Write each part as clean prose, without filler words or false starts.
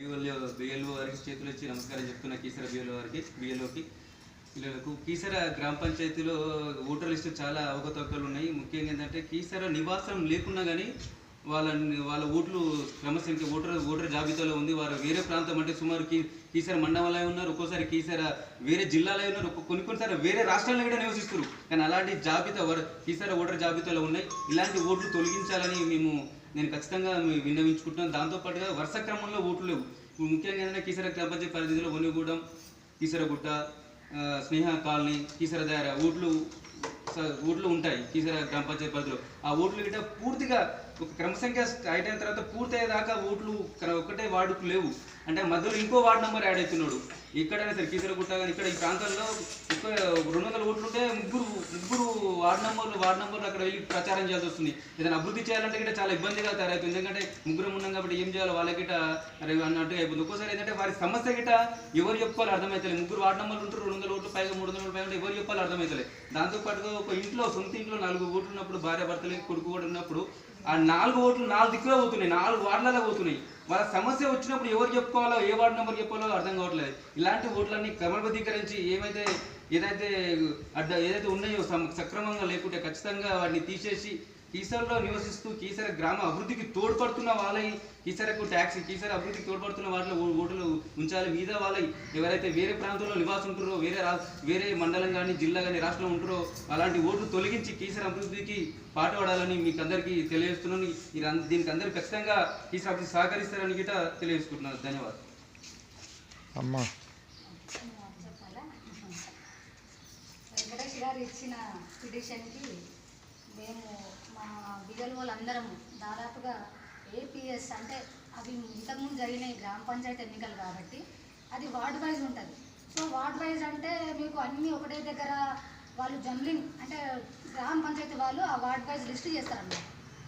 BLO వారికి చేతులు ఇచ్చి నమస్కారం చెప్తున్నా. కీసర బిఎల్ఓ వారికి, బిఎల్ఓకి పిల్లలకు కీసర గ్రామ పంచాయతీలో ఓటర్ లిస్టు చాలా అవకతవకలు ఉన్నాయి. ముఖ్యంగా ఏంటంటే కీసర నివాసం లేకున్నా కానీ వాళ్ళ ఓట్లు క్రమసంఖ్య ఓటర్ జాబితాలో ఉంది. వారు వేరే ప్రాంతం అంటే సుమారు కీసర మండలంలో ఉన్నారు, ఒక్కోసారి కీసర వేరే జిల్లాలో ఉన్నారు, కొన్నిసారి వేరే రాష్ట్రాల్లో కూడా నివసిస్తారు. కానీ అలాంటి జాబితా కీసర ఓటర్ జాబితాలో ఉన్నాయి. ఇలాంటి ఓట్లు తొలగించాలని నేను ఖచ్చితంగా విన్నవించుకుంటున్నాను. దాంతోపాటుగా వరుస క్రమంలో ఓట్లు లేవు. ముఖ్యంగా ఏంటంటే కీసర గ్రామ పంచాయతీ పరిధిలో ఒనిగూడెం, కీసరగుట్ట, స్నేహ కాలనీ, కీసర దార ఓట్లు ఉంటాయి కీసర గ్రామ పంచాయతీ పరిధిలో. ఆ ఓట్లు గిట్ట పూర్తిగా ఒక క్రమసంఖ్య అయిన తర్వాత పూర్తి అయ్యేదాకా ఓట్లు ఒకటే వార్డుకు లేవు. అంటే మధ్యలో ఇంకో వార్డు నెంబర్ యాడ్ అవుతున్నాడు. ఎక్కడైనా సరే కీసరగుట్ట కానీ ఇక్కడ ఈ ప్రాంతాల్లో 200 ఓట్లు ఉంటే ముగ్గురు వార్డు నెంబర్లు అక్కడ వెళ్ళి ప్రచారం చేయాల్సి వస్తుంది. ఏదైనా అభివృద్ధి చేయాలంటే గిట్ట చాలా ఇబ్బందిగా తయారవుతుంది. ఎందుకంటే ముగ్గురం ఉన్నాం కాబట్టి ఏం చేయాలో వాళ్ళకిట అన్నట్టుగా అయిపోతుంది. ఒక్కోసారి ఏంటంటే వారి సమస్య గిట్ట ఎవరు చెప్పుకోవాలి అర్థమవుతలేదు. ముగ్గురు వార్డు నెంబర్లు ఉంటారు, 200 ఓట్లు పైగా 300 ఓట్లు పైగా ఎవరు చెప్పాలి అర్థమవుతలేదు. దాంతోపాటుగా ఒక సొంత ఇంట్లో 4 ఓట్లు ఉన్నప్పుడు, భార్య భర్తలకి కొడుకు కూడా ఉన్నప్పుడు ఆ 4 ఓట్లు 4 దిక్కులో పోతున్నాయి, 4 వార్డులలో పోతున్నాయి. వాళ్ళ సమస్య వచ్చినప్పుడు ఎవరు చెప్పుకోవాలో, ఏ వార్డు నెంబర్ చెప్పాలో అర్థం కావట్లేదు. ఇలాంటి ఓట్లన్నీ క్రమబద్ధీకరించి ఏదైతే ఉన్నాయో సక్రమంగా లేకుంటే ఖచ్చితంగా వాటిని తీసేసి కీసరలో నివసిస్తూ కీసర గ్రామ అభివృద్ధికి తోడ్పడుతున్న వాళ్ళని, కీసర అభివృద్ధికి తోడ్పడుతున్న వాటిలో ఓట్లు ఉంచాలి. మీద వాళ్ళని ఎవరైతే వేరే ప్రాంతంలో నివాసం ఉంటారో, వేరే మండలం కానీ జిల్లా కానీ రాష్ట్రంలో ఉంటారో అలాంటి ఓట్లు తొలగించి కీసర అభివృద్ధికి పాటుపడాలని మీకు అందరికీ తెలియజేస్తున్నాను. దీనికి అందరూ ఖచ్చితంగా కీసర అభివృద్ధి సహకరిస్తారని గిట్ట తెలియజేసుకుంటున్నాను. ధన్యవాదాలు. అమ్మా వెంకటేష్ గారు ఇచ్చిన పిటిషన్కి మేము మా బిడ్డల వాళ్ళందరం దాదాపుగా ఏపీఎస్ అంటే అవి ఇంతకుముందు జరిగిన గ్రామ పంచాయతీ ఎన్నికలు కాబట్టి అది వార్డ్ వైజ్ ఉంటుంది. సో వార్డ్ వైజ్ అంటే మీకు అన్నీ ఒకటే దగ్గర వాళ్ళు జంబ్లింగ్ అంటే గ్రామ పంచాయతీ వాళ్ళు ఆ వార్డ్ వైజ్ లిస్ట్ చేస్తారన్నమాట.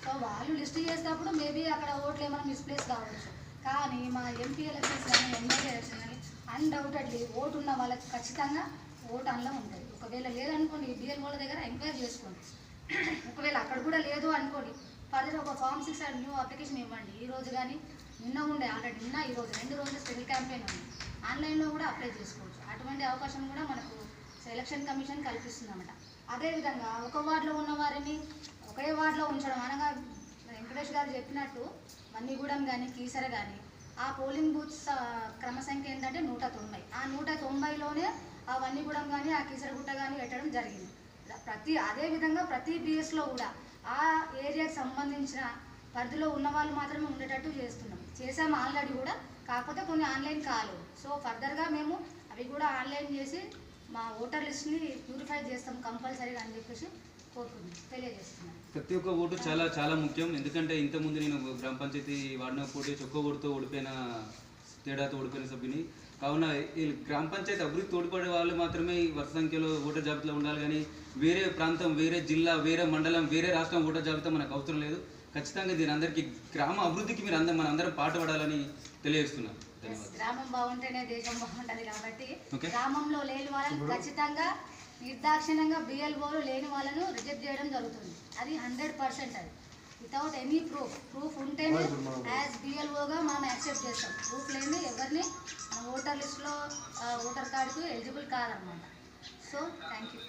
సో వాళ్ళు లిస్ట్ చేసేటప్పుడు మేబీ అక్కడ ఓట్లు ఏమైనా మిస్ప్లేస్ కావచ్చు. కానీ మా ఎంపీ ఎలక్షన్స్ కానీ ఎమ్మెల్యే ఎలక్షన్ కానీ అన్డౌటెడ్లీ ఓటు ఉన్న వాళ్ళకి ఖచ్చితంగా ఓటు అందులో ఉంటుంది. ఒకవేళ లేదనుకోండి బిఎల్ఓల దగ్గర ఎంక్వైరీ చేసుకోండి. ఒకవేళ అక్కడ కూడా లేదు అనుకోండి ఫర్దర్ ఒక ఫామ్ 6 న్యూ అప్లికేషన్ ఇవ్వండి. ఈ రోజు కానీ నిన్న ఉండే ఆల్రెడీ ఈరోజు 2 రోజులు స్పెషల్ క్యాంపెయిన్ ఉంది. ఆన్లైన్లో కూడా అప్లై చేసుకోవచ్చు. అటువంటి అవకాశం కూడా మనకు ఎలక్షన్ కమిషన్ కల్పిస్తుందన్నమాట. అదేవిధంగా ఒక వార్డులో ఉన్న వారిని ఒకే వార్డులో ఉంచడం అనగా వెంకటేష్ గారు చెప్పినట్టు మన్నిగూడెం కానీ కీసర కానీ ఆ పోలింగ్ బూత్స్ క్రమసంఖ్య ఏంటంటే 190. ఆ 190లోనే ఆ వన్నిగూడెం కానీ ఆ కీసరగుట్ట కానీ పెట్టడం జరిగింది. అదేవిధంగా ప్రతి బిఎస్లో కూడా ఆ ఏరియాకి సంబంధించిన పరిధిలో ఉన్న వాళ్ళు మాత్రమే ఉండేటట్టు చేసాము ఆల్రెడీ కూడా. కాకపోతే కొన్ని ఆన్లైన్ కాలేదు. సో ఫర్దర్గా మేము అవి కూడా ఆన్లైన్ చేసి మా ఓటర్ లిస్ట్ని ప్యూరిఫై చేస్తాం కంపల్సరీగా అని చెప్పేసి తెలియజేస్తున్నాం. ప్రతి ఒక్క ఓటు చాలా చాలా ముఖ్యం. ఎందుకంటే ఇంతకుముందు నేను గ్రామ పంచాయతీ వాడిన పోటీ ఒక్క ఓటుతో తేడాతో ఓడిపోయిన సభ్యుని. కావున ఈ గ్రామ పంచాయతీ అభివృద్ధి తోడ్పడే వాళ్ళు మాత్రమే వరుస సంఖ్యలో ఓటర్ జాబితాలో ఉండాలి. కానీ వేరే ప్రాంతం, వేరే జిల్లా, వేరే మండలం, వేరే రాష్ట్రం ఓటర్ జాబితా మనకు అవసరం లేదు. ఖచ్చితంగా దీని అందరికీ గ్రామ అభివృద్ధికి మన అందరం పాటుపడాలని తెలియజేస్తున్నాను. గ్రామం బాగుంటేనే దేశం బాగుంటుంది కాబట్టి గ్రామంలో లేని వాళ్ళని ఖచ్చితంగా నిర్దాక్షిణ్యంగా బిఎల్ఓలు లేని వాళ్ళను రిజెక్ట్ చేయడం జరుగుతుంది. అది 100% అది వితౌట్ ఎనీ ప్రూఫ్ ఉంటేనే యాజ్ బిఎల్ఓగా మనం యాక్సెప్ట్ చేస్తాం. ప్రూఫ్ లేని ఎవరిని ఓటర్ లిస్ట్లో ఓటర్ కార్డుకు ఎలిజిబుల్ కాదన్నమాట. So thank you.